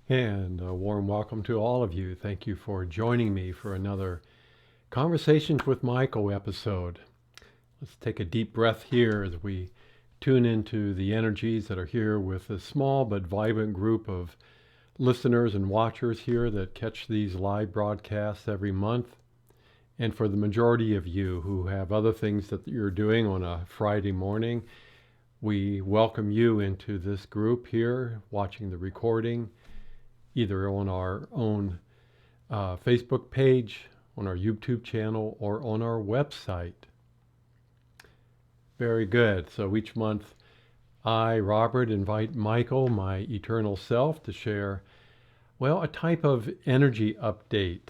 And a warm welcome to all of you. Thank you for joining me for another Conversations with Michael episode. Let's take a deep breath here as we tune into the energies that are here with a small but vibrant group of listeners and watchers here that catch these live broadcasts every month. And for the majority of you who have other things that you're doing on a Friday morning, we welcome you into this group here, watching the recording, either on our own Facebook page, on our YouTube channel, or on our website. Very good. So each month, I, Robert, invite Michael, my eternal self, to share, well, a type of energy update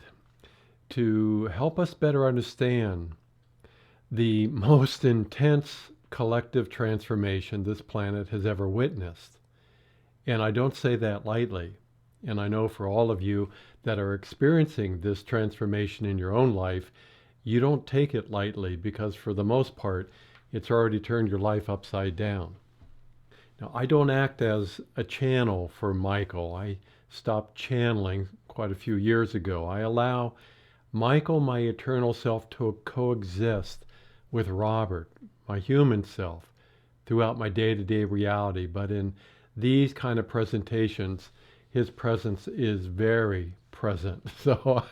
to help us better understand the most intense collective transformation this planet has ever witnessed. And I don't say that lightly. And I know for all of you that are experiencing this transformation in your own life, you don't take it lightly because for the most part, it's already turned your life upside down. Now, I don't act as a channel for Michael. I stopped channeling quite a few years ago. I allow Michael, my eternal self, to coexist with Robert, my human self, throughout my day-to-day reality. But in these kind of presentations, his presence is very present. So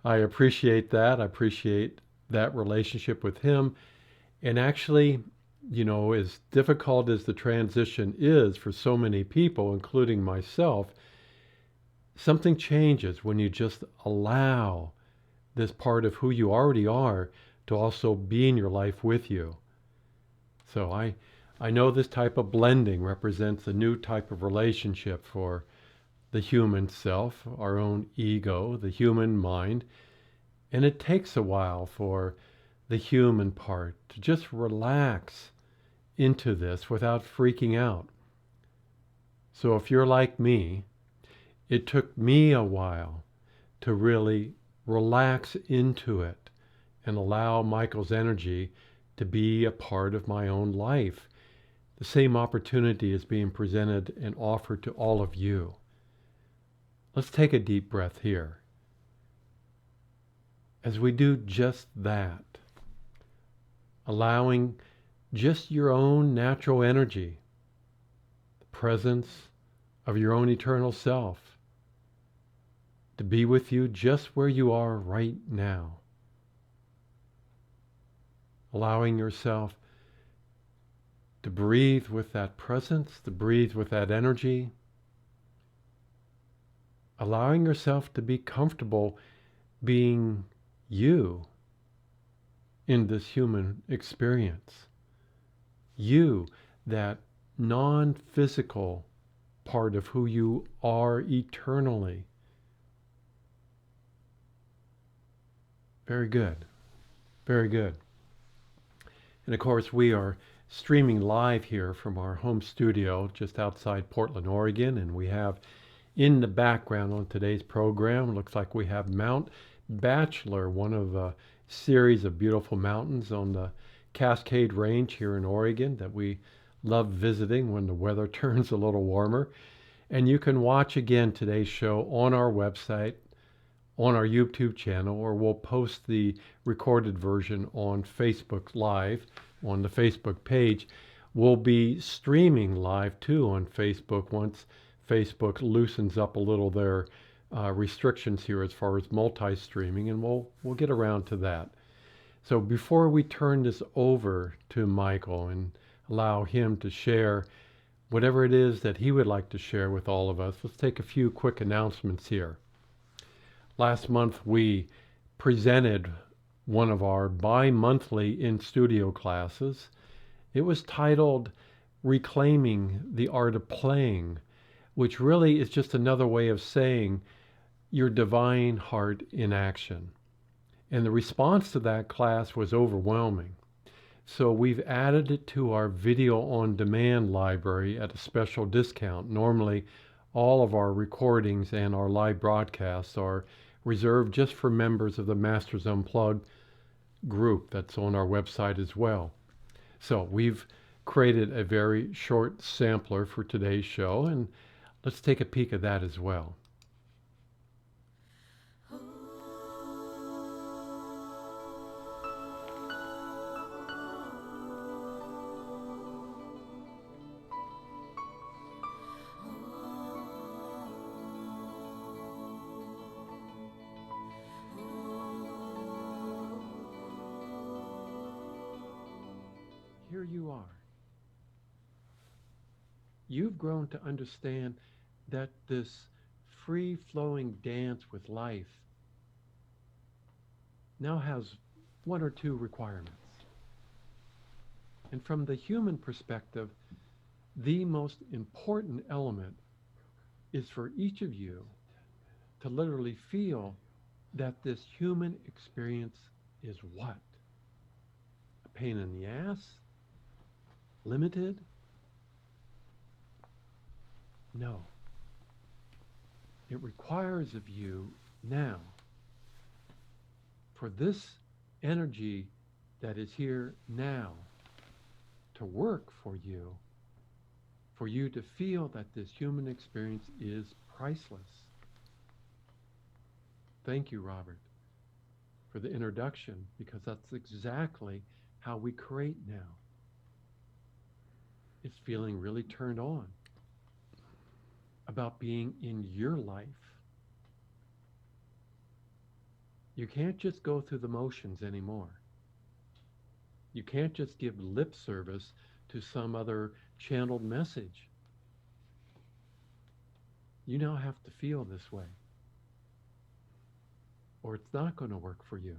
I appreciate that. I appreciate that relationship with him. And actually, as difficult as the transition is for so many people, including myself, something changes when you just allow this part of who you already are to also be in your life with you. So I know this type of blending represents a new type of relationship for the human self, our own ego, the human mind. And it takes a while for the human part to just relax into this without freaking out. So if you're like me, it took me a while to really relax into it and allow Michael's energy to be a part of my own life. The same opportunity is being presented and offered to all of you. Let's take a deep breath here. As we do just that, allowing just your own natural energy, the presence of your own eternal self, to be with you just where you are right now. Allowing yourself to breathe with that presence, to breathe with that energy. Allowing yourself to be comfortable being you in this human experience. You, that non-physical part of who you are eternally. Very good. Very good. And of course, we are streaming live here from our home studio just outside Portland, Oregon, and we have in the background on today's program, looks like we have Mount Bachelor, one of a series of beautiful mountains on the Cascade Range here in Oregon that we love visiting when the weather turns a little warmer. And you can watch again today's show on our website, on our YouTube channel, or we'll post the recorded version on Facebook Live, on the Facebook page. We'll be streaming live too on Facebook once Facebook loosens up a little their restrictions here as far as multi-streaming, and we'll get around to that. So before we turn this over to Michael and allow him to share whatever it is that he would like to share with all of us, let's take a few quick announcements here. Last month we presented one of our bi-monthly in-studio classes. It was titled Reclaiming the Art of Playing, which really is just another way of saying your divine heart in action. And the response to that class was overwhelming. So we've added it to our video on demand library at a special discount. Normally, all of our recordings and our live broadcasts are reserved just for members of the Masters Unplugged group that's on our website as well. So we've created a very short sampler for today's show, and let's take a peek at that as well. here you are. You've grown to understand that this free flowing dance with life now has one or two requirements. And from the human perspective, the most important element is for each of you to literally feel that this human experience is what? A pain in the ass? Limited? No. It requires of you now for this energy that is here now to work for you to feel that this human experience is priceless. Thank you, Robert, for the introduction, because that's exactly how we create now. It's feeling really turned on about being in your life. You can't just go through the motions anymore. You can't just give lip service to some other channeled message. You now have to feel this way, or it's not going to work for you.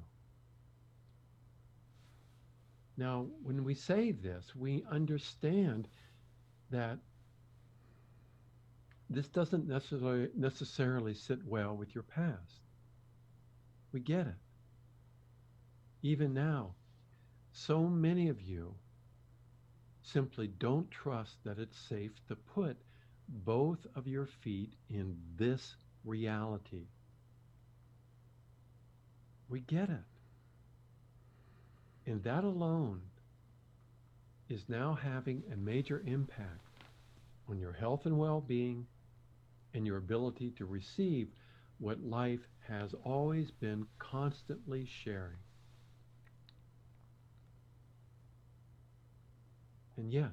Now, when we say this, we understand that this doesn't necessarily sit well with your past. We get it. Even now, so many of you simply don't trust that it's safe to put both of your feet in this reality. We get it. And that alone is now having a major impact on your health and well-being and your ability to receive what life has always been constantly sharing. And yes,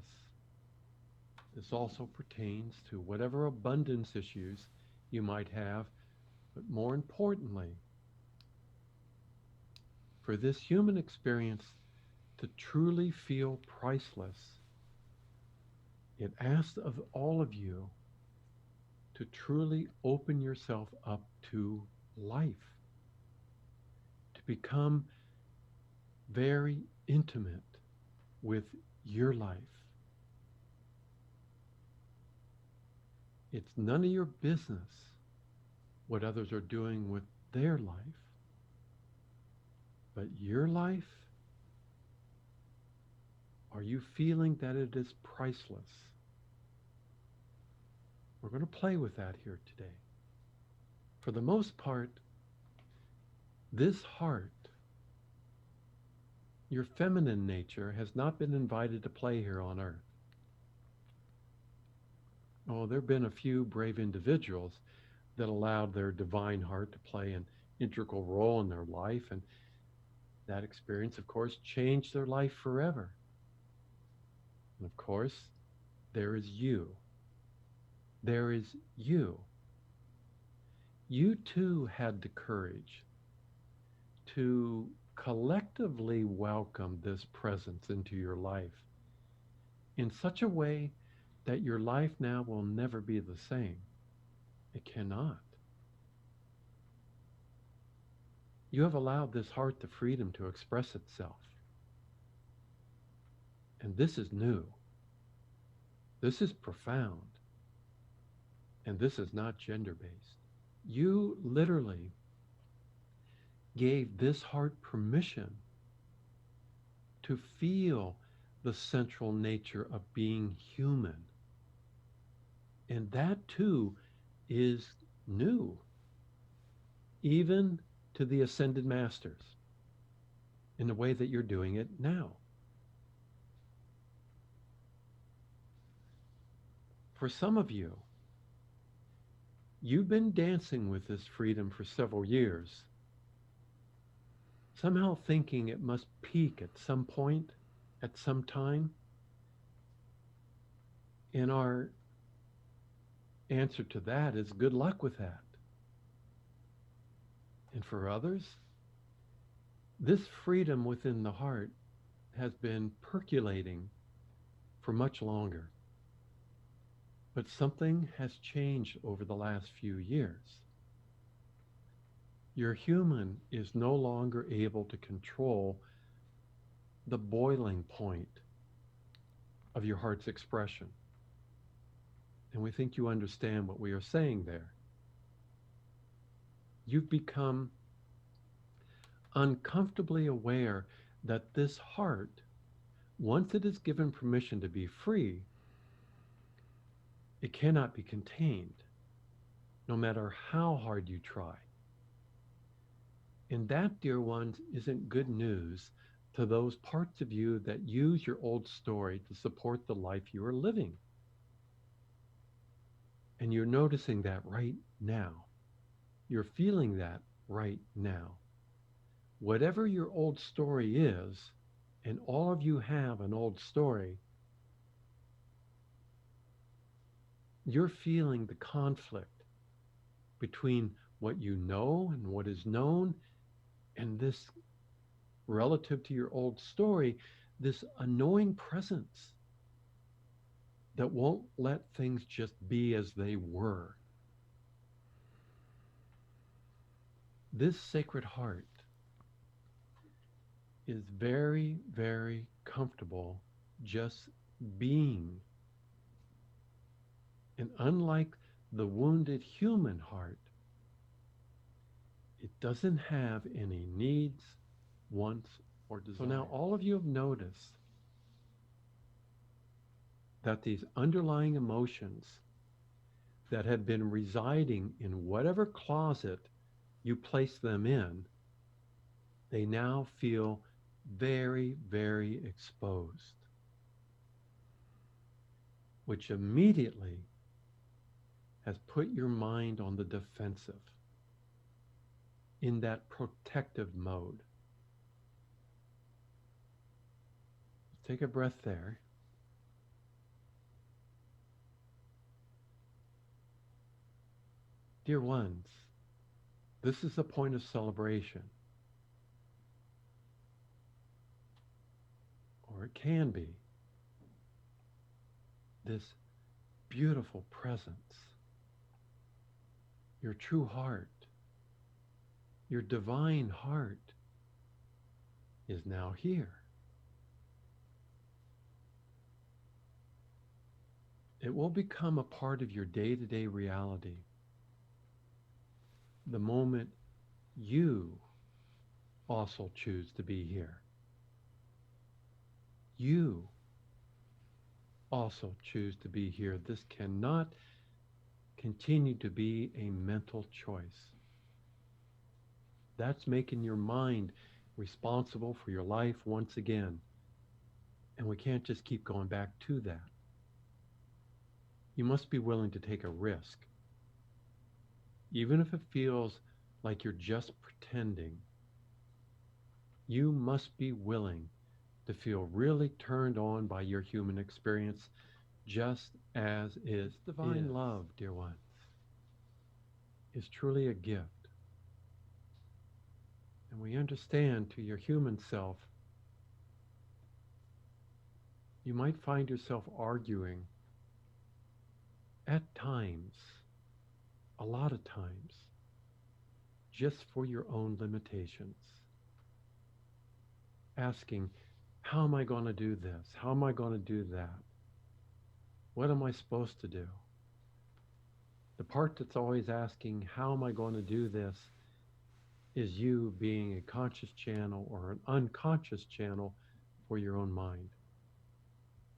this also pertains to whatever abundance issues you might have, but more importantly, for this human experience to truly feel priceless, it asks of all of you to truly open yourself up to life, to become very intimate with your life. It's none of your business what others are doing with their life, but your life, are you feeling that it is priceless? We're going to play with that here today. For the most part, this heart, your feminine nature, has not been invited to play here on earth. Oh, there have been a few brave individuals that allowed their divine heart to play an integral role in their life, and that experience, of course, changed their life forever. And of course, there is you. There is you. You too had the courage to collectively welcome this presence into your life in such a way that your life now will never be the same. It cannot. You have allowed this heart the freedom to express itself. And this is new. This is profound. And this is not gender-based. You literally gave this heart permission to feel the central nature of being human. And that too is new, even to the ascended masters, in the way that you're doing it now. For some of you, you've been dancing with this freedom for several years, somehow thinking it must peak at some point, at some time. And our answer to that is good luck with that. And for others, this freedom within the heart has been percolating for much longer, but something has changed over the last few years. Your human is no longer able to control the boiling point of your heart's expression. And we think you understand what we are saying there. You've become uncomfortably aware that this heart, once it is given permission to be free, it cannot be contained, no matter how hard you try. And that, dear ones, isn't good news to those parts of you that use your old story to support the life you are living. And you're noticing that right now. You're feeling that right now. Whatever your old story is, and all of you have an old story, you're feeling the conflict between what you know and what is known, and this, relative to your old story, this annoying presence that won't let things just be as they were. This sacred heart is very, very comfortable just being. And unlike the wounded human heart, it doesn't have any needs, wants, or desires. So now all of you have noticed that these underlying emotions that have been residing in whatever closet you place them in, they now feel very, very exposed, which immediately has put your mind on the defensive, in that protective mode. Take a breath there. Dear ones, this is a point of celebration, or it can be. This beautiful presence, your true heart, your divine heart is now here. It will become a part of your day-to-day reality the moment you also choose to be here. You also choose to be here. This cannot continue to be a mental choice. That's making your mind responsible for your life once again. And we can't just keep going back to that. You must be willing to take a risk. Even if it feels like you're just pretending, you must be willing to feel really turned on by your human experience, just as is divine love, dear ones, is truly a gift. And we understand to your human self, you might find yourself arguing at times, a lot of times, just for your own limitations. Asking, how am I going to do this? How am I going to do that? What am I supposed to do? The part that's always asking, how am I going to do this, is you being a conscious channel or an unconscious channel for your own mind.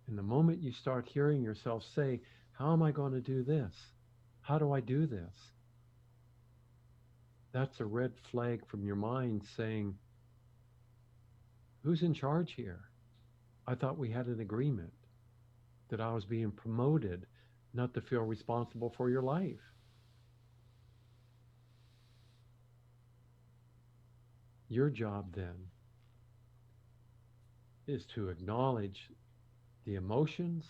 And the moment you start hearing yourself say, how am I going to do this? How do I do this? That's a red flag from your mind saying, who's in charge here? I thought we had an agreement that I was being promoted not to feel responsible for your life. Your job then is to acknowledge the emotions,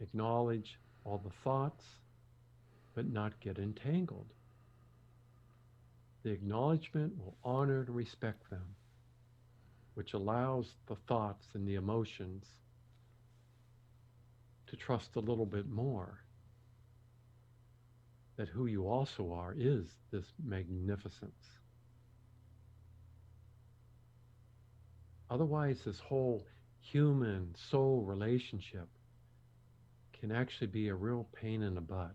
acknowledge all the thoughts, but not get entangled. The acknowledgement will honor and respect them. which allows the thoughts and the emotions to trust a little bit more that who you also are is this magnificence. Otherwise, this whole human soul relationship can actually be a real pain in the butt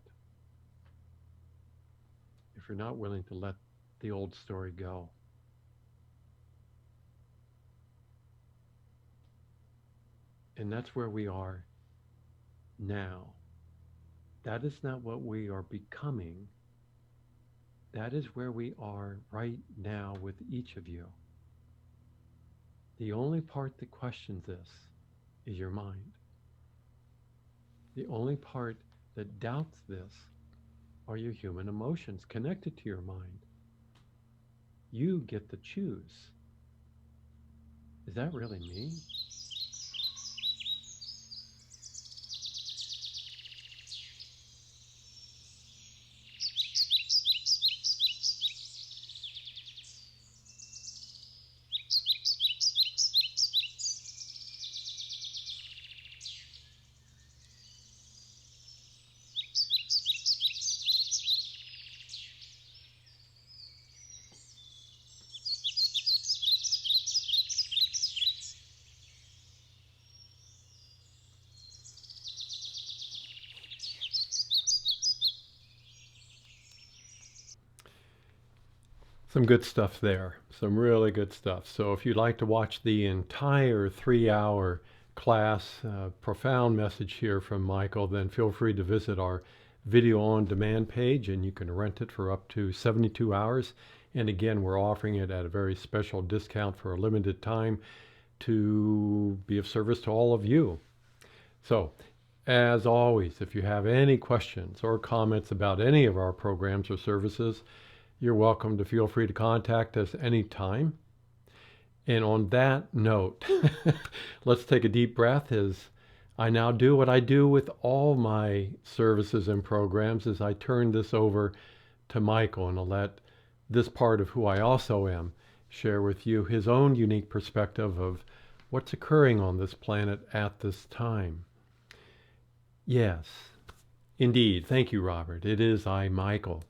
if you're not willing to let the old story go. And that's where we are now. That is not what we are becoming. That is where we are right now with each of you. The only part that questions this is your mind. The only part that doubts this are your human emotions connected to your mind. You get to choose. Is that really me? Some good stuff there. Some really good stuff. So if you'd like to watch the entire 3-hour class, profound message here from Michael, then feel free to visit our video on demand page and you can rent it for up to 72 hours. And again, we're offering it at a very special discount for a limited time to be of service to all of you. So, as always, if you have any questions or comments about any of our programs or services, you're welcome to feel free to contact us anytime. And on that note, let's take a deep breath as I now do what I do with all my services and programs as I turn this over to Michael, and I'll let this part of who I also am share with you his own unique perspective of what's occurring on this planet at this time. Yes, indeed. Thank you, Robert. It is I, Michael,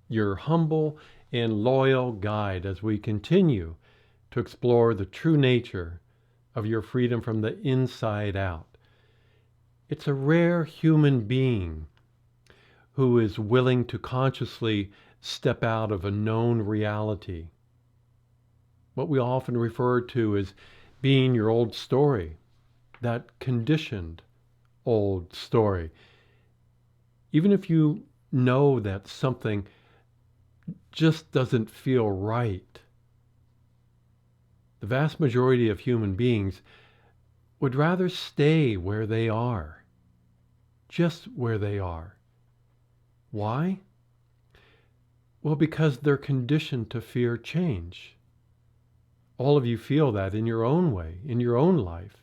your humble and loyal guide as we continue to explore the true nature of your freedom from the inside out. It's a rare human being who is willing to consciously step out of a known reality. What we often refer to as being your old story, that conditioned old story. Even if you know that something just doesn't feel right, the vast majority of human beings would rather stay where they are, just where they are. Why? Well, because they're conditioned to fear change. All of you feel that in your own way, in your own life.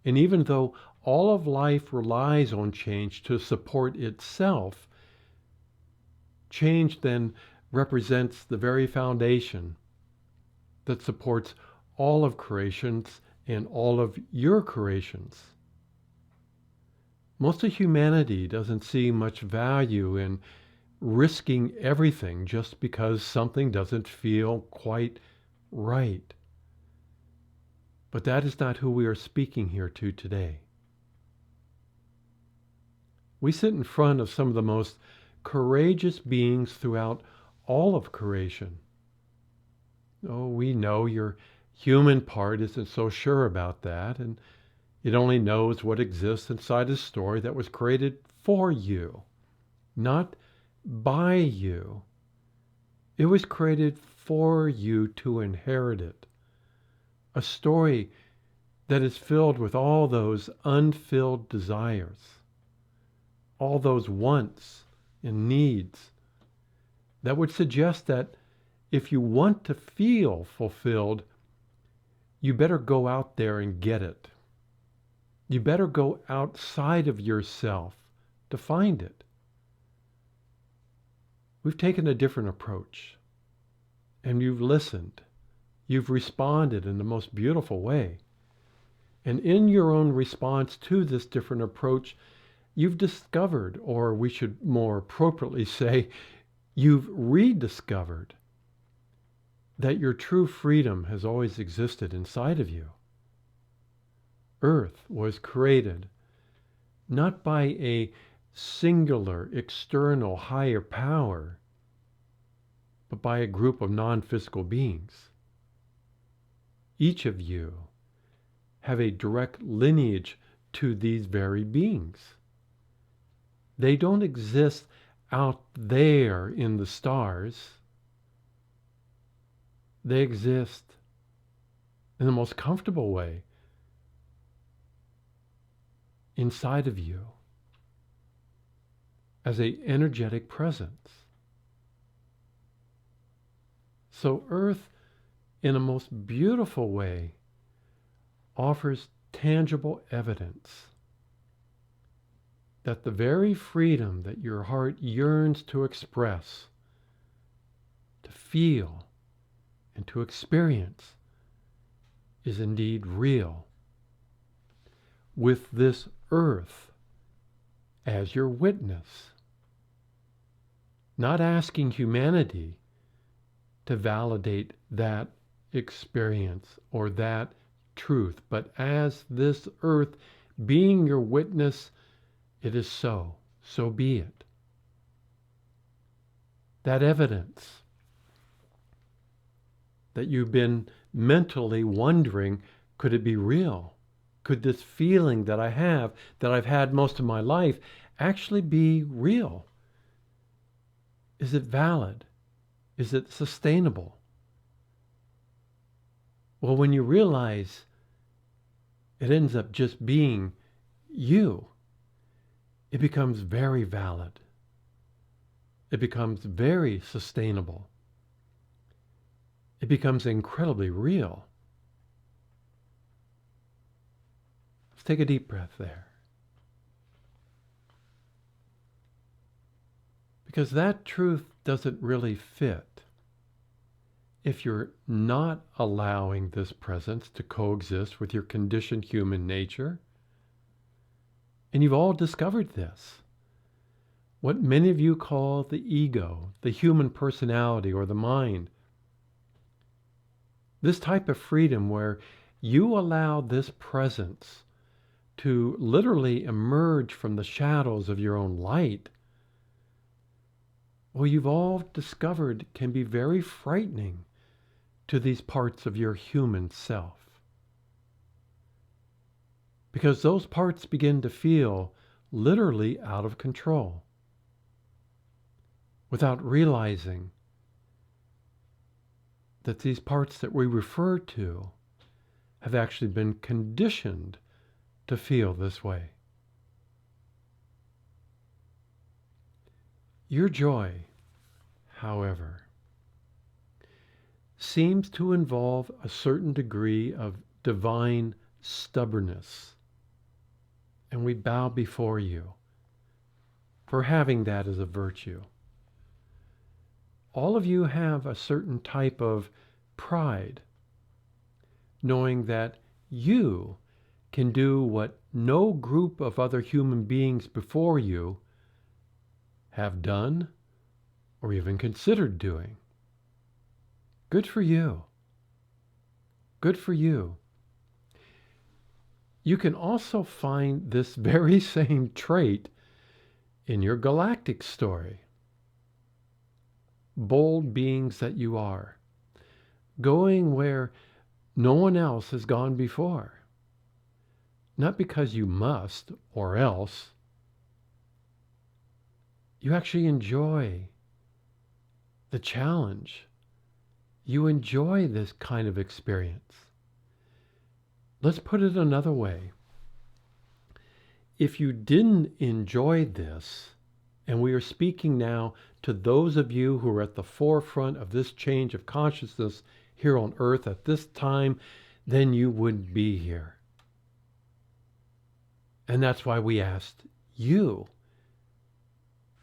And even though all of life relies on change to support itself, change then represents the very foundation that supports all of creations and all of your creations. Most of humanity doesn't see much value in risking everything just because something doesn't feel quite right. But that is not who we are speaking here to today. We sit in front of some of the most courageous beings throughout all of creation. Oh, we know your human part isn't so sure about that, and it only knows what exists inside a story that was created for you, not by you. It was created for you to inherit it. A story that is filled with all those unfilled desires, all those wants and needs that would suggest that if you want to feel fulfilled, you better go out there and get it. You better go outside of yourself to find it. We've taken a different approach, and you've listened. You've responded in the most beautiful way. And in your own response to this different approach, you've discovered, or we should more appropriately say, you've rediscovered that your true freedom has always existed inside of you. Earth was created not by a singular, external, higher power, but by a group of non-physical beings. Each of you have a direct lineage to these very beings. They don't exist out there in the stars. They exist in the most comfortable way inside of you as an energetic presence. So Earth, in a most beautiful way, offers tangible evidence that the very freedom that your heart yearns to express, to feel, and to experience is indeed real. With this Earth as your witness, not asking humanity to validate that experience or that truth, but as this Earth being your witness, it is so. So be it. That evidence that you've been mentally wondering, could it be real? Could this feeling that I have, that I've had most of my life, actually be real? Is it valid? Is it sustainable? Well, when you realize it ends up just being you, it becomes very valid. It becomes very sustainable. It becomes incredibly real. Let's take a deep breath there. Because that truth doesn't really fit if you're not allowing this presence to coexist with your conditioned human nature. And you've all discovered this. What many of you call the ego, the human personality, or the mind. This type of freedom where you allow this presence to literally emerge from the shadows of your own light, well, you've all discovered can be very frightening to these parts of your human self. Because those parts begin to feel literally out of control without realizing that these parts that we refer to have actually been conditioned to feel this way. Your joy, however, seems to involve a certain degree of divine stubbornness. And we bow before you for having that as a virtue. All of you have a certain type of pride, knowing that you can do what no group of other human beings before you have done or even considered doing. Good for you. Good for you. You can also find this very same trait in your galactic story. Bold beings that you are, going where no one else has gone before. Not because you must or else. You actually enjoy the challenge. You enjoy this kind of experience. Let's put it another way. If you didn't enjoy this, and we are speaking now to those of you who are at the forefront of this change of consciousness here on Earth at this time, then you wouldn't be here. And that's why we asked you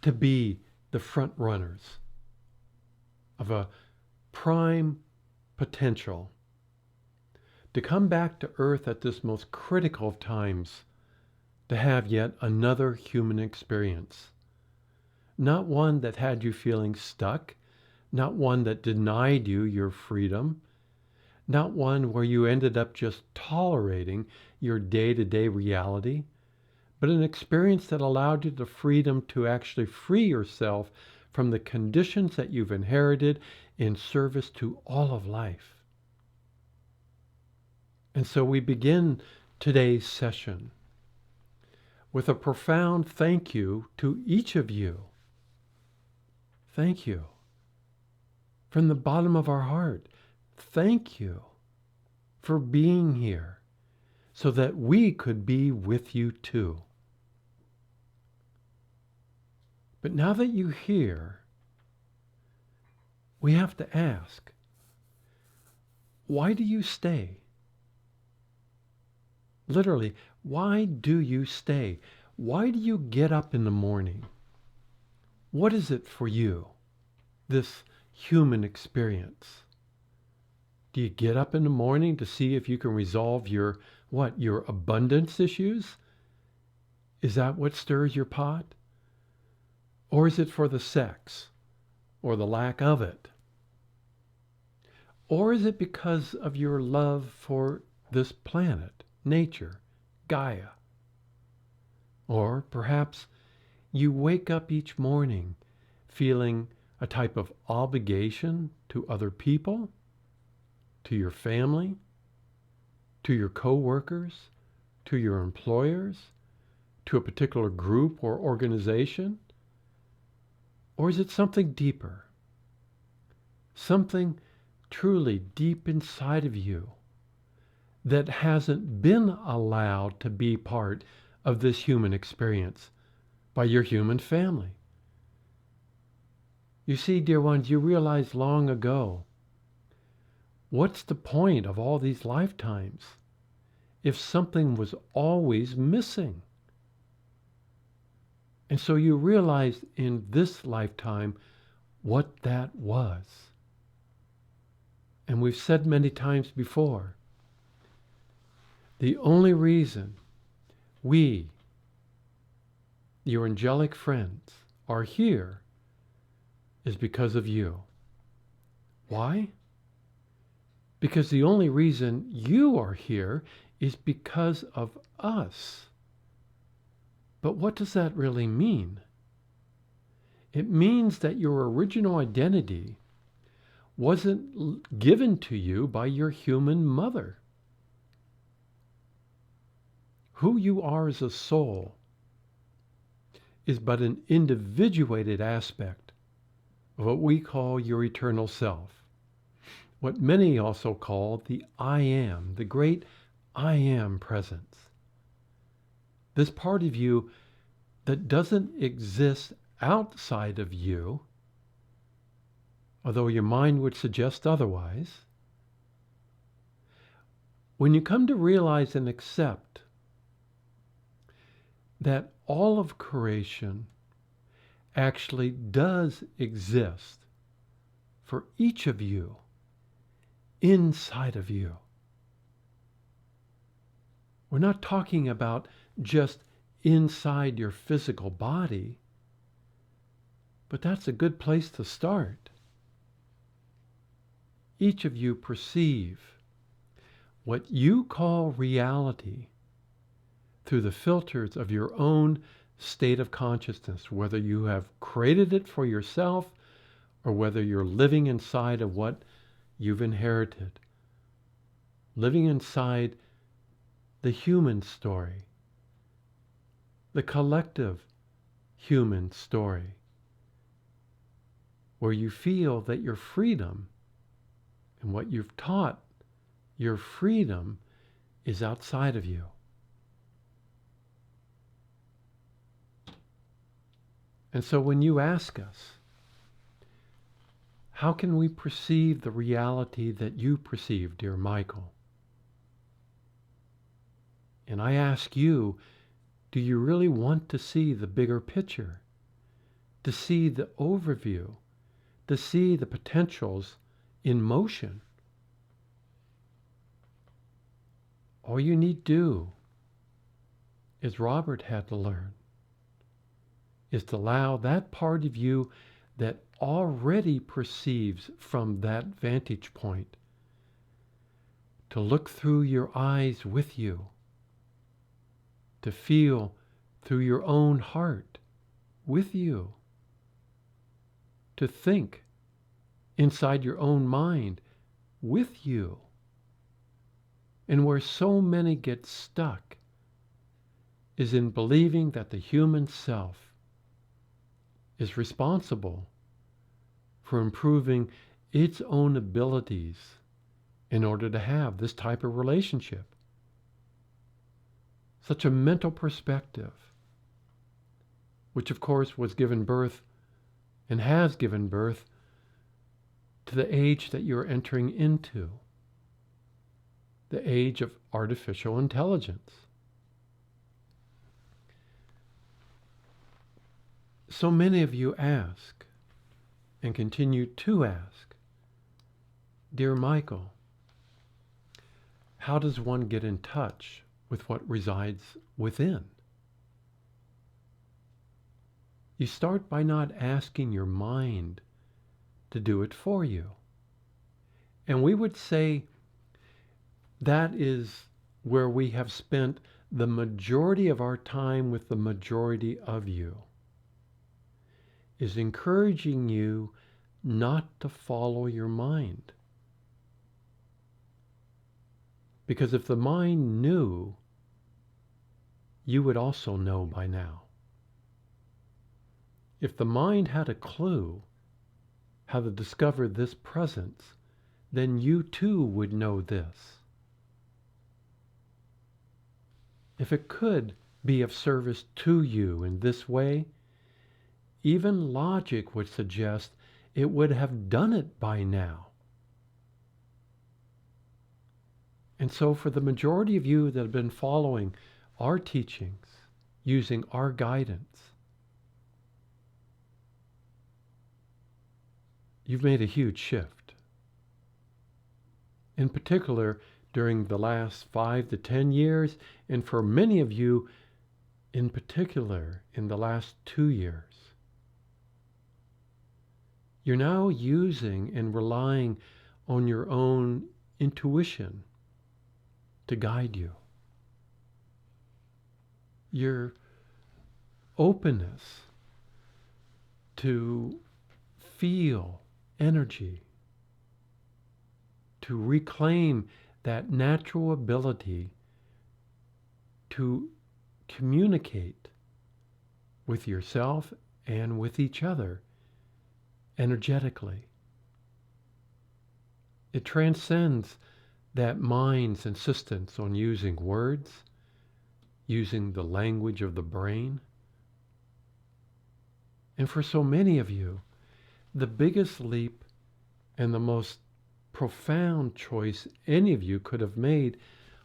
to be the front runners of a prime potential to come back to Earth at this most critical of times, to have yet another human experience. Not one that had you feeling stuck, not one that denied you your freedom, not one where you ended up just tolerating your day-to-day reality, but an experience that allowed you the freedom to actually free yourself from the conditions that you've inherited in service to all of life. And so we begin today's session with a profound thank you to each of you. Thank you. From the bottom of our heart, thank you for being here so that we could be with you too. But now that you're here, we have to ask, why do you stay? Literally, why do you stay? Why do you get up in the morning? What is it for you, this human experience? Do you get up in the morning to see if you can resolve your abundance issues? Is that what stirs your pot? Or is it for the sex, or the lack of it? Or is it because of your love for this planet, nature, Gaia? Or perhaps you wake up each morning feeling a type of obligation to other people, to your family, to your co-workers, to your employers, to a particular group or organization? Or is it something deeper? Something truly deep inside of you that hasn't been allowed to be part of this human experience by your human family? You see, dear ones, you realized long ago, what's the point of all these lifetimes if something was always missing? And so you realized in this lifetime what that was. And we've said many times before, the only reason we, your angelic friends, are here is because of you. Why? Because the only reason you are here is because of us. But what does that really mean? It means that your original identity wasn't given to you by your human mother. Who you are as a soul is but an individuated aspect of what we call your eternal self. What many also call the I Am, the great I Am presence. This part of you that doesn't exist outside of you, although your mind would suggest otherwise. When you come to realize and accept that all of creation actually does exist for each of you, inside of you. We're not talking about just inside your physical body, but that's a good place to start. Each of you perceive what you call reality through the filters of your own state of consciousness, whether you have created it for yourself or whether you're living inside of what you've inherited, living inside the human story, the collective human story, where you feel that your freedom and what you've taught, your freedom, is outside of you. And so when you ask us, how can we perceive the reality that you perceive, dear Michael? And I ask you, do you really want to see the bigger picture? To see the overview? To see the potentials in motion? All you need do, as Robert had to learn, is to allow that part of you that already perceives from that vantage point to look through your eyes with you, to feel through your own heart with you, to think inside your own mind with you. And where so many get stuck is in believing that the human self is responsible for improving its own abilities in order to have this type of relationship. Such a mental perspective, which of course was given birth and has given birth to the age that you're entering into, the age of artificial intelligence. So many of you ask, and continue to ask, "Dear Michael, how does one get in touch with what resides within?" You start by not asking your mind to do it for you. And we would say that is where we have spent the majority of our time with the majority of you, is encouraging you not to follow your mind. Because if the mind knew, you would also know by now. If the mind had a clue how to discover this presence, then you too would know this. If it could be of service to you in this way, even logic would suggest it would have done it by now. And so for the majority of you that have been following our teachings, using our guidance, you've made a huge shift. In particular, during the last 5 to 10 years, and for many of you, in particular, in the last 2 years. You're now using and relying on your own intuition to guide you. Your openness to feel energy, to reclaim that natural ability to communicate with yourself and with each other energetically. It transcends that mind's insistence on using words, using the language of the brain. And for so many of you, the biggest leap and the most profound choice any of you could have made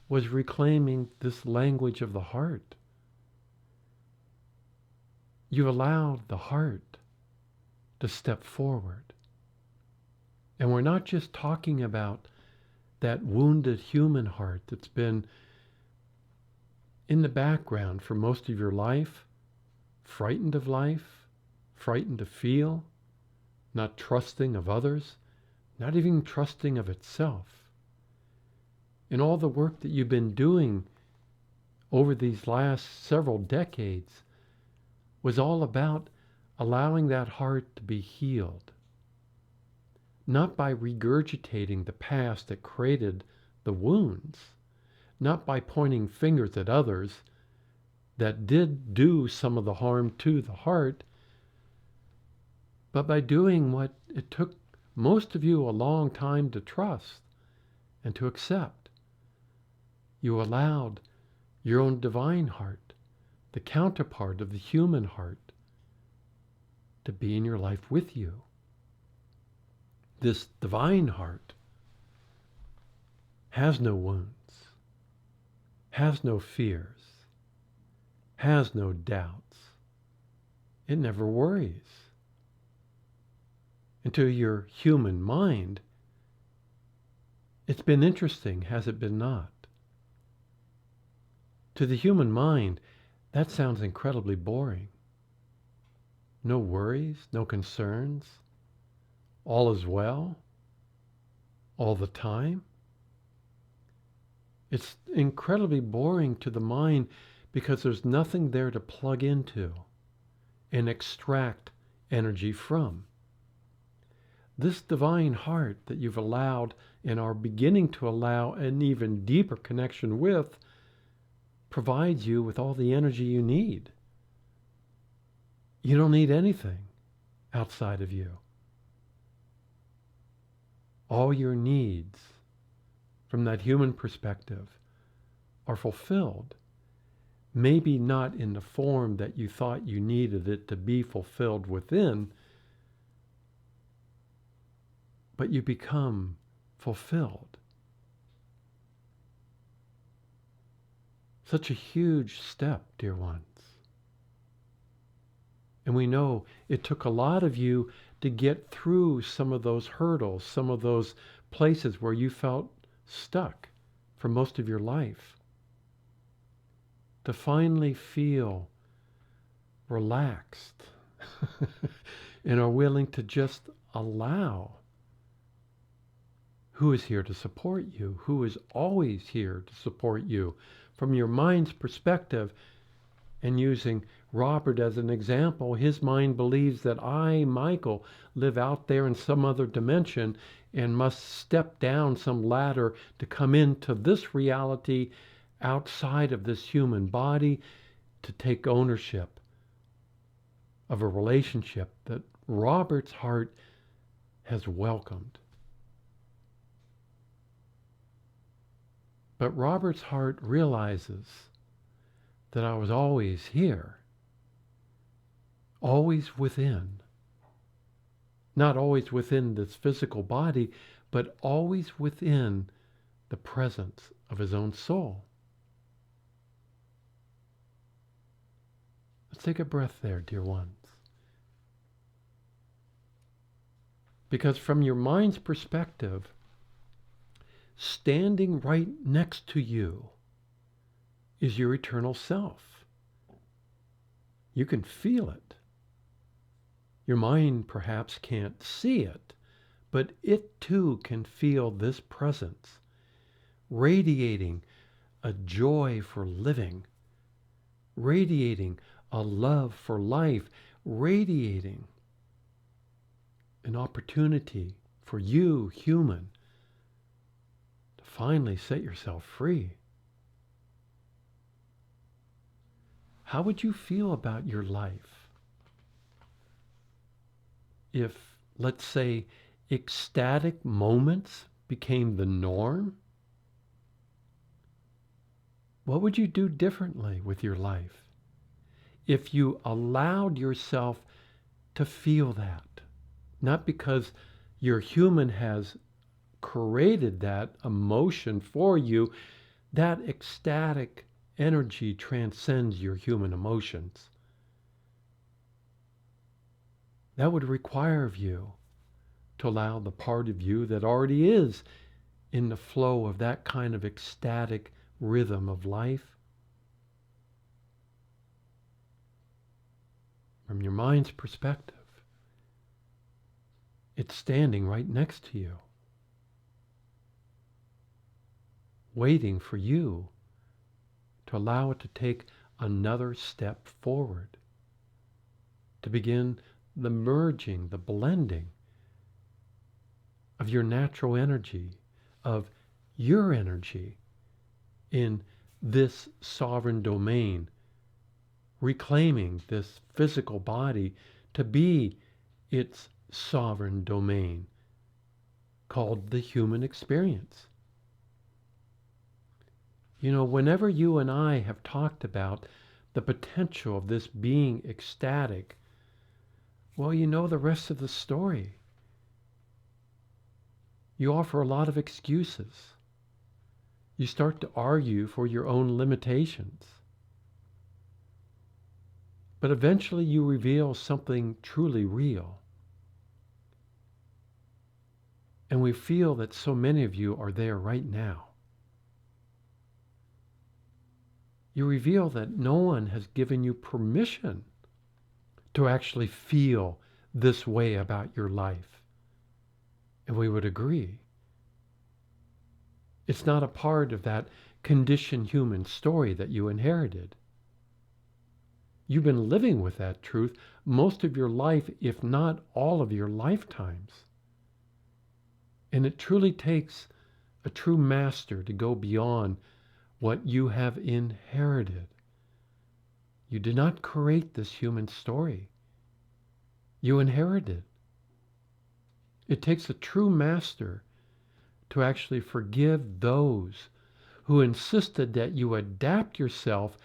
was reclaiming this language of the heart. You allowed the heart to step forward. And we're not just talking about that wounded human heart that's been in the background for most of your life, frightened of life, frightened to feel, not trusting of others, not even trusting of itself. And all the work that you've been doing over these last several decades was all about allowing that heart to be healed. Not by regurgitating the past that created the wounds, not by pointing fingers at others that did do some of the harm to the heart, but by doing what it took most of you a long time to trust and to accept. You allowed your own divine heart, the counterpart of the human heart, to be in your life with you. This divine heart has no wounds, has no fears, has no doubts. It never worries. And to your human mind, it's been interesting, has it been not? To the human mind, that sounds incredibly boring. No worries, no concerns, all is well, all the time. It's incredibly boring to the mind because there's nothing there to plug into and extract energy from. This divine heart that you've allowed and are beginning to allow an even deeper connection with provides you with all the energy you need. You don't need anything outside of you. All your needs from that human perspective are fulfilled. Maybe not in the form that you thought you needed it to be fulfilled within, but you become fulfilled. Such a huge step, dear ones. And we know it took a lot of you to get through some of those hurdles, some of those places where you felt stuck for most of your life, to finally feel relaxed and are willing to just allow who is here to support you, who is always here to support you from your mind's perspective. And using Robert as an example, his mind believes that I, Michael, live out there in some other dimension and must step down some ladder to come into this reality outside of this human body to take ownership of a relationship that Robert's heart has welcomed. But Robert's heart realizes that I was always here, always within. Not always within this physical body, but always within the presence of his own soul. Let's take a breath there, dear ones. Because from your mind's perspective, standing right next to you is your eternal self. You can feel it. Your mind perhaps can't see it, but it too can feel this presence, radiating a joy for living, radiating a love for life, radiating an opportunity for you, human, to finally set yourself free. How would you feel about your life if, let's say, ecstatic moments became the norm? What would you do differently with your life if you allowed yourself to feel that? Not because your human has created that emotion for you. That ecstatic energy transcends your human emotions. That would require of you to allow the part of you that already is in the flow of that kind of ecstatic rhythm of life. From your mind's perspective, it's standing right next to you, waiting for you to allow it to take another step forward, to begin the merging, the blending of your natural energy, of your energy in this sovereign domain, reclaiming this physical body to be its sovereign domain called the human experience. You know, whenever you and I have talked about the potential of this being ecstatic, well, you know the rest of the story. You offer a lot of excuses. You start to argue for your own limitations. But eventually you reveal something truly real. And we feel that so many of you are there right now. You reveal that no one has given you permission to actually feel this way about your life. And we would agree. It's not a part of that conditioned human story that you inherited. You've been living with that truth most of your life, if not all of your lifetimes. And it truly takes a true master to go beyond what you have inherited. You did not create this human story. You inherited it. It takes a true master to actually forgive those who insisted that you adapt yourself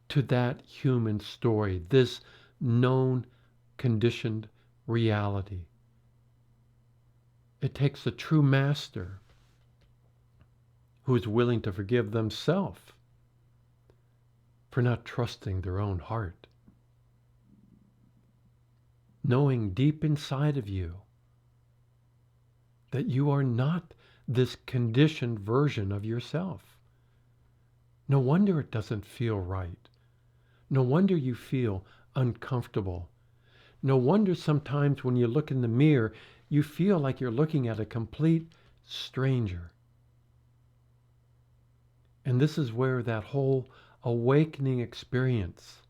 to that human story, this known, conditioned reality. It takes a true master who is willing to forgive themselves for not trusting their own heart, knowing deep inside of you that you are not this conditioned version of yourself. No wonder it doesn't feel right. No wonder you feel uncomfortable. No wonder sometimes when you look in the mirror, you feel like you're looking at a complete stranger. And this is where that whole awakening experience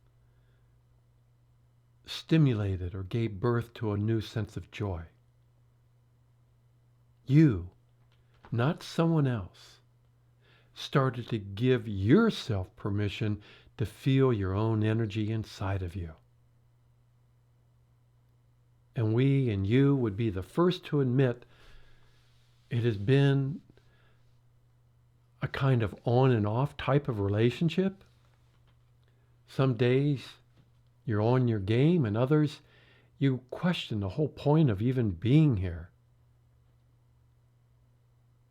stimulated or gave birth to a new sense of joy. You, not someone else, started to give yourself permission to feel your own energy inside of you. And we and you would be the first to admit it has been a kind of on and off type of relationship. Some days you're on your game, and others you question the whole point of even being here.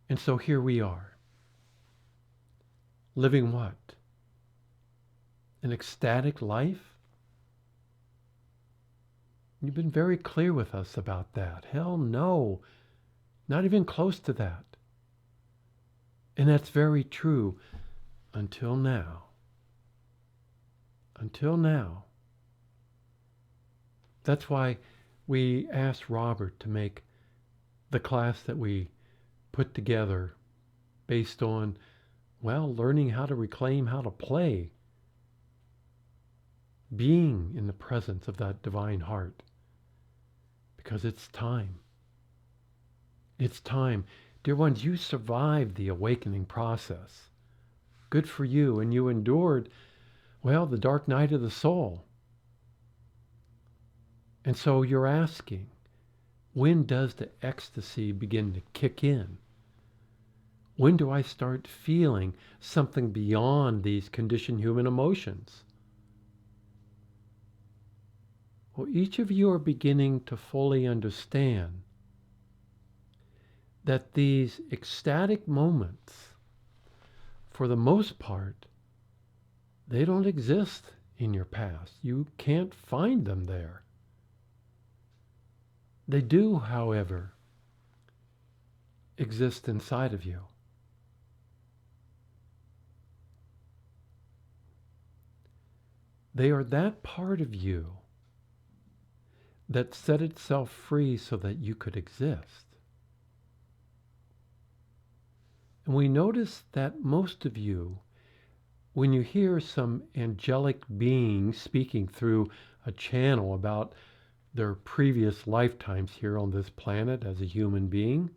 And so here we are, living what? An ecstatic life? You've been very clear with us about that. Hell no, not even close to that. And that's very true until now. Until now. That's why we asked Robert to make the class that we put together based on, well, learning how to reclaim how to play, being in the presence of that divine heart. Because it's time. It's time. Dear ones, you survived the awakening process. Good for you. And you endured, well, the dark night of the soul. And so you're asking, when does the ecstasy begin to kick in? When do I start feeling something beyond these conditioned human emotions? Well, each of you are beginning to fully understand that these ecstatic moments, for the most part, they don't exist in your past. You can't find them there. They do, however, exist inside of you. They are that part of you that set itself free so that you could exist. And we notice that most of you, when you hear some angelic being speaking through a channel about their previous lifetimes here on this planet as a human being,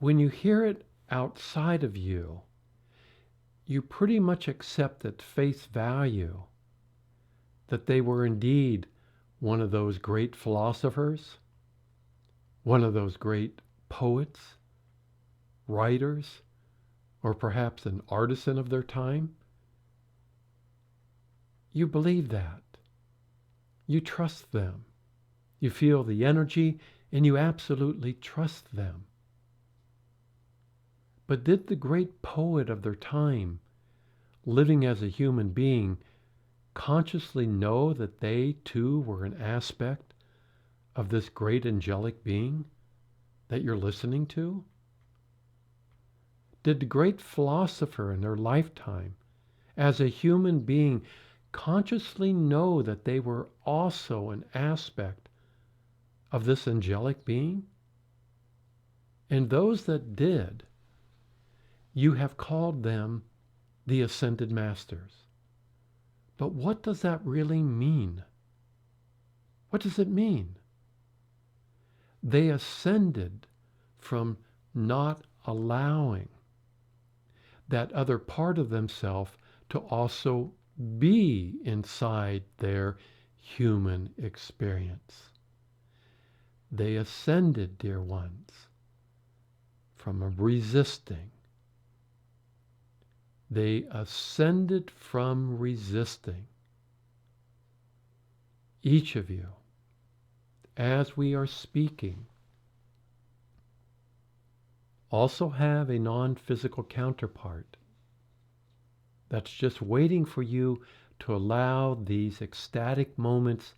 when you hear it outside of you, you pretty much accept at face value that they were indeed one of those great philosophers, one of those great poets, writers, or perhaps an artisan of their time. You believe that. You trust them. You feel the energy and you absolutely trust them. But did the great poet of their time, living as a human being, consciously know that they too were an aspect of this great angelic being that you're listening to? Did the great philosopher in their lifetime as a human being, consciously know that they were also an aspect of this angelic being? And those that did, you have called them the ascended masters. But what does that really mean? What does it mean? They ascended from not allowing that other part of themselves to also be inside their human experience. They ascended, dear ones, from a resisting. They ascended from resisting. Each of you, as we are speaking, also have a non-physical counterpart that's just waiting for you to allow these ecstatic moments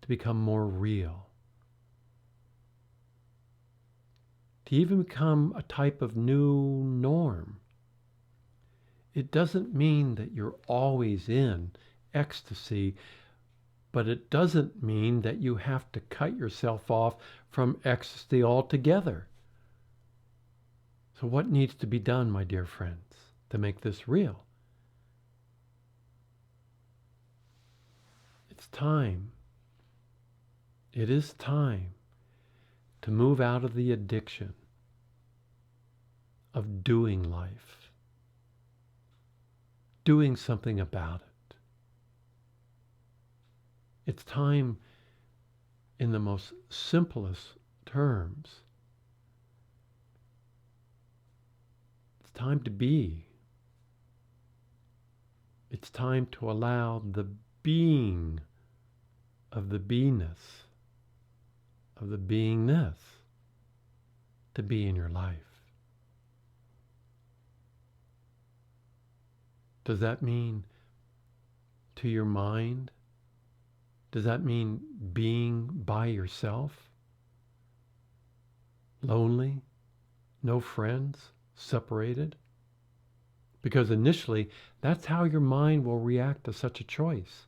to become more real, to even become a type of new norm. It doesn't mean that you're always in ecstasy, but it doesn't mean that you have to cut yourself off from ecstasy altogether. So what needs to be done, my dear friends, to make this real? It's time. It is time to move out of the addiction of doing life, doing something about it. It's time, in the most simplest terms, it's time to be. It's time to allow the being of the beingness, of the beingness, to be in your life. Does that mean to your mind? Does that mean being by yourself? Lonely? No friends? Separated? Because initially, that's how your mind will react to such a choice.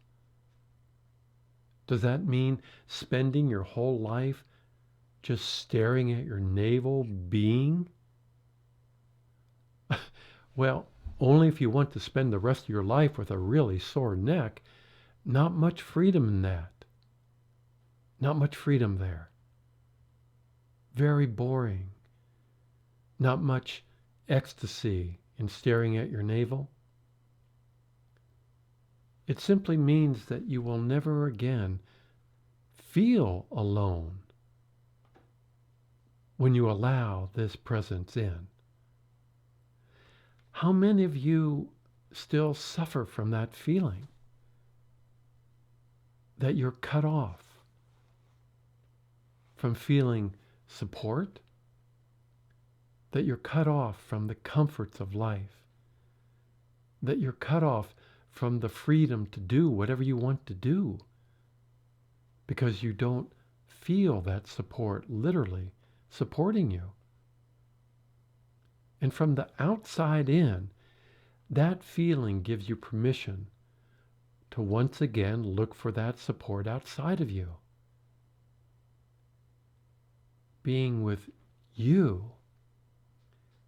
Does that mean spending your whole life just staring at your navel being? Well, only if you want to spend the rest of your life with a really sore neck. Not much freedom in that. Not much freedom there. Very boring. Not much ecstasy in staring at your navel. It simply means that you will never again feel alone when you allow this presence in. How many of you still suffer from that feeling? That you're cut off from feeling support, that you're cut off from the comforts of life, that you're cut off from the freedom to do whatever you want to do because you don't feel that support literally supporting you. And from the outside in, that feeling gives you permission to once again look for that support outside of you. Being with you,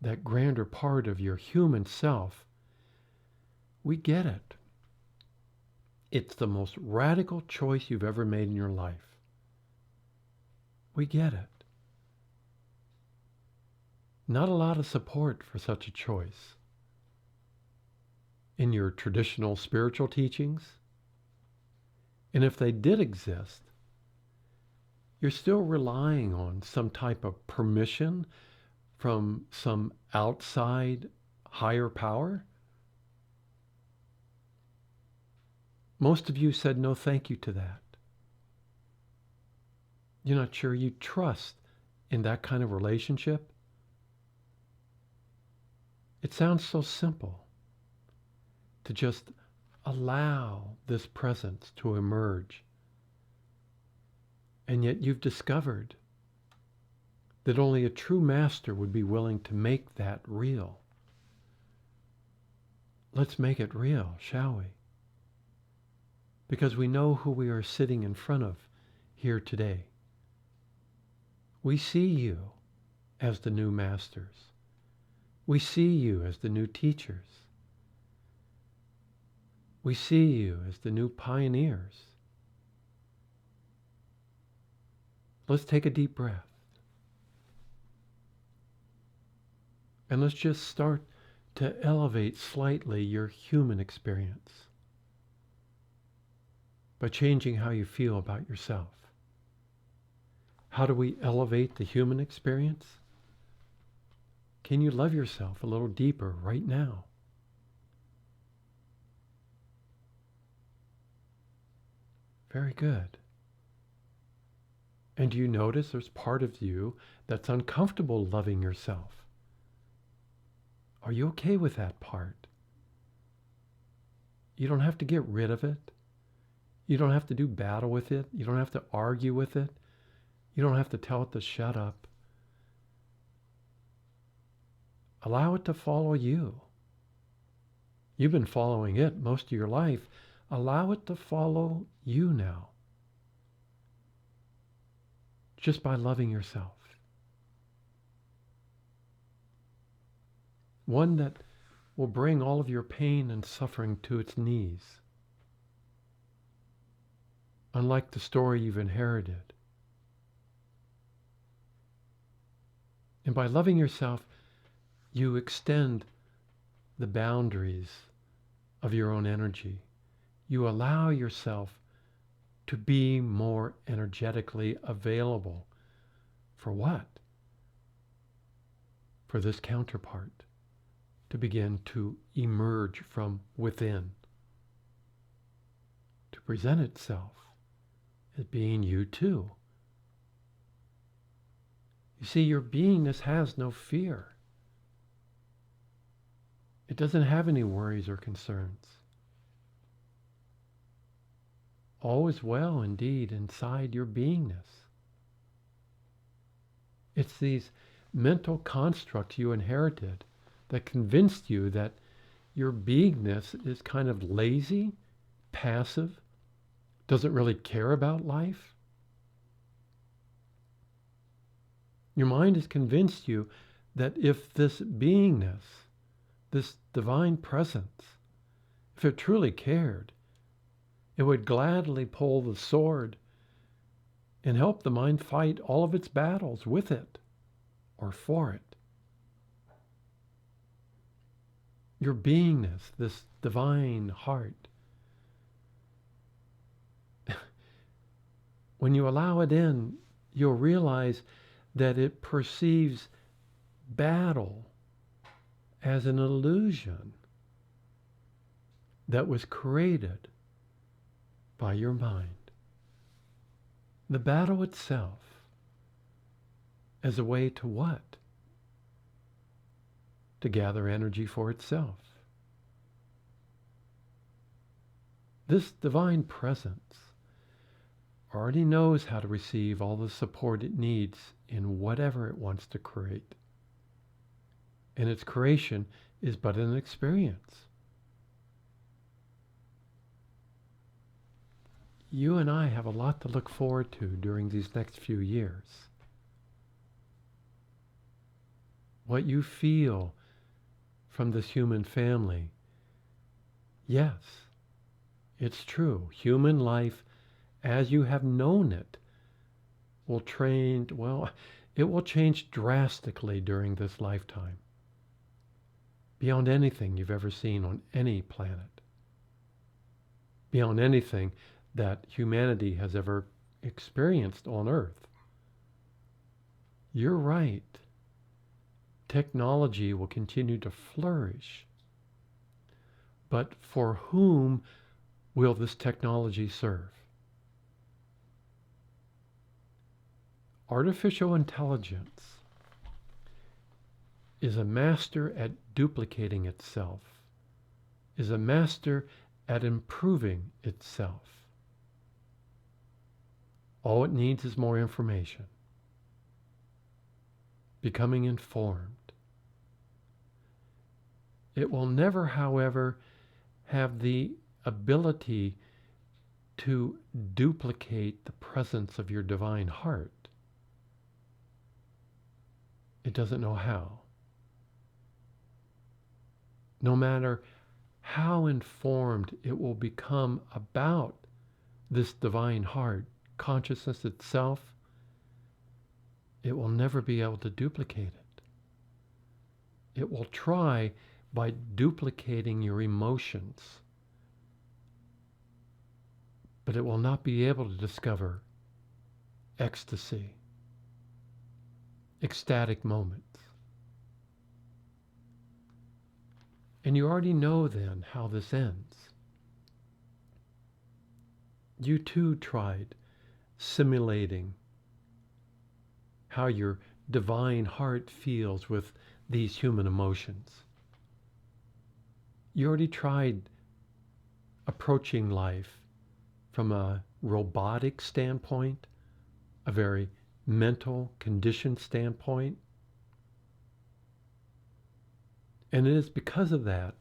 that grander part of your human self, we get it. It's the most radical choice you've ever made in your life. We get it. Not a lot of support for such a choice in your traditional spiritual teachings. And if they did exist, you're still relying on some type of permission from some outside higher power. Most of you said no thank you to that. You're not sure you trust in that kind of relationship. It sounds so simple to just allow this presence to emerge. And yet you've discovered that only a true master would be willing to make that real. let's make it real, shall we? Because we know who we are sitting in front of here today. We see you as the new masters. We see you as the new teachers. We see you as the new pioneers. Let's take a deep breath. And let's just start to elevate slightly your human experience by changing how you feel about yourself. How do we elevate the human experience? Can you love yourself a little deeper right now? Very good. And do you notice there's part of you that's uncomfortable loving yourself? Are you okay with that part? You don't have to get rid of it. You don't have to do battle with it. You don't have to argue with it. You don't have to tell it to shut up. Allow it to follow you. You've been following it most of your life. Allow it to follow you now. Just by loving yourself. One that will bring all of your pain and suffering to its knees. Unlike the story you've inherited. And by loving yourself, you extend the boundaries of your own energy. You allow yourself to be more energetically available. For what? For this counterpart to begin to emerge from within, to present itself as being you too. You see, your beingness has no fear. It doesn't have any worries or concerns. All is well indeed inside your beingness. It's these mental constructs you inherited that convinced you that your beingness is kind of lazy, passive, doesn't really care about life. Your mind has convinced you that if this beingness, this divine presence, if it truly cared, it would gladly pull the sword and help the mind fight all of its battles with it or for it. Your beingness, this divine heart, when you allow it in, you'll realize that it perceives battle as an illusion that was created by your mind. The battle itself as a way to what? To gather energy for itself. This divine presence already knows how to receive all the support it needs in whatever it wants to create. And its creation is but an experience. You and I have a lot to look forward to during these next few years. What you feel from this human family, yes, it's true. Human life, as you have known it, it will change drastically during this lifetime, beyond anything you've ever seen on any planet, beyond anything that humanity has ever experienced on Earth. You're right. Technology will continue to flourish. But for whom will this technology serve? Artificial intelligence is a master at duplicating itself, is a master at improving itself. All it needs is more information, becoming informed. It will never, however, have the ability to duplicate the presence of your divine heart. It doesn't know how. No matter how informed it will become about this divine heart, consciousness itself, it will never be able to duplicate it. It will try by duplicating your emotions, but it will not be able to discover ecstasy, ecstatic moments. And you already know then how this ends. You too tried simulating how your divine heart feels with these human emotions. You already tried approaching life from a robotic standpoint, a very mental conditioned standpoint. And it is because of that,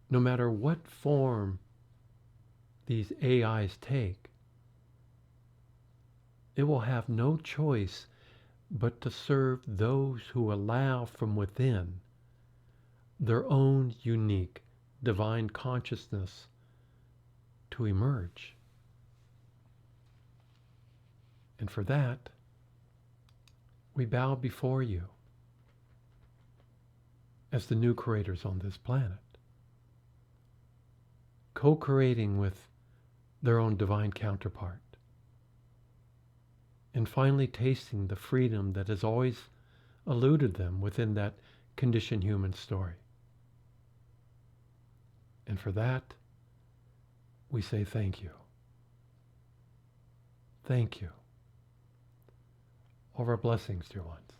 no matter what form these AIs take, it will have no choice but to serve those who allow from within their own unique divine consciousness to emerge. And for that, we bow before you as the new creators on this planet, co-creating with their own divine counterpart, and finally tasting the freedom that has always eluded them within that conditioned human story. And for that, we say thank you. Thank you. All of our blessings, dear ones.